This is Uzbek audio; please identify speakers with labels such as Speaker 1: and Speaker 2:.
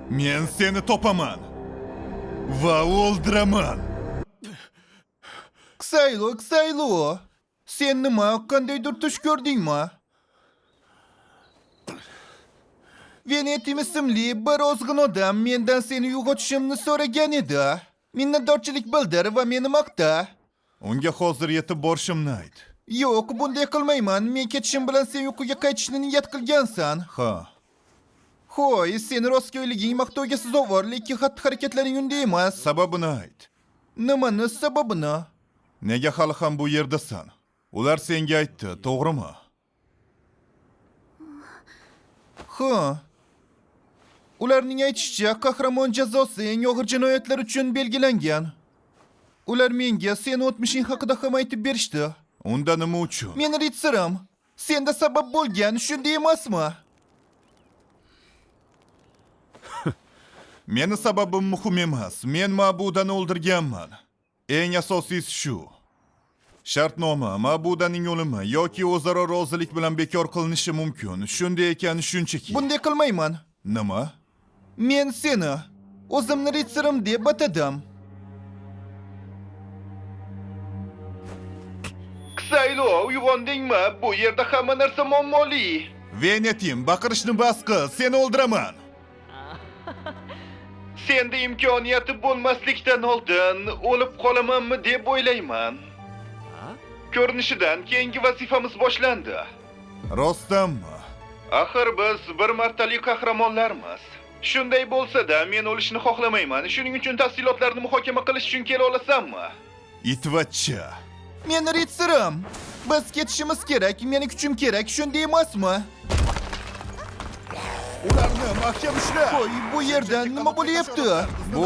Speaker 1: Men seni topaman va o'ldiraman.
Speaker 2: Qisaylu. Sen nima, qandaydir tush ko'rdingmi? Venetim ismli bir ozg'in odam mendan seni uyg'otishimni so'ragan edi. Minnatdorchilik bildir va meni maqta.
Speaker 1: Unga hozir yetib borishimni ayt.
Speaker 2: Yo'q, bunday qilmayman. Men ketishim bilan sen uyquga qaytishni niyat qilgansan.
Speaker 1: Ha.
Speaker 2: Xo'y, seni rostgo'yliging maqtovga sazovor, lekin xatti-harakatlaring unday emas.
Speaker 1: Sababini ayt.
Speaker 2: Nimani sababini?
Speaker 1: Nega hali ham bu yerdasan? Ular senga aytdi, to'g'rimi?
Speaker 2: Ha. Ularning aytishicha, qahramon jazosi eng og'ir jinoyatlar uchun belgilangan. Ular menga seni o'tmishing haqida ham aytib berishdi.
Speaker 1: Unda nima uchun?
Speaker 2: Meni ritsirim. Senda sabab bo'lgan, shunday emasmi?
Speaker 1: Meni sababim muhim emas. Men Ma'budani o'ldirganman. Eng asosiysi shu. Shartnoma Ma'budaning o'limi yoki o'zaro rozilik bilan bekor qilinishi mumkin. Shunday ekan, shunchaki.
Speaker 2: Bunday qilmayman.
Speaker 1: Nima?
Speaker 2: Men seni o'zimni ritsirim deb atadim. Qisaylo, uyg'ondingmi? Bu yerda hamma narsa muammoli.
Speaker 1: Venetim, baqirishni bas qil. Seni o'ldiraman.
Speaker 2: Senda imkoniyati bo'lmaslikdan oldin o'lib qolamanmi deb o'ylayman. Ko'rinishidan keyingi vazifamiz boshlandi.
Speaker 1: Rostdanmi?
Speaker 2: Axir biz bir martalik qahramonlarmiz. Shunday bo'lsa-da, men o'lishni xohlamayman. Shuning uchun tafsilotlarni muhokama qilish uchun kela olasanmi?
Speaker 1: Itvachcha.
Speaker 2: Men ritsirim. Biz ketishimiz kerak, meni kuchim kerak, shunday emasmi?
Speaker 1: Ularni mahkam ushla.
Speaker 2: Qo'y, bu yerda nima bo'lyapti?
Speaker 1: Bu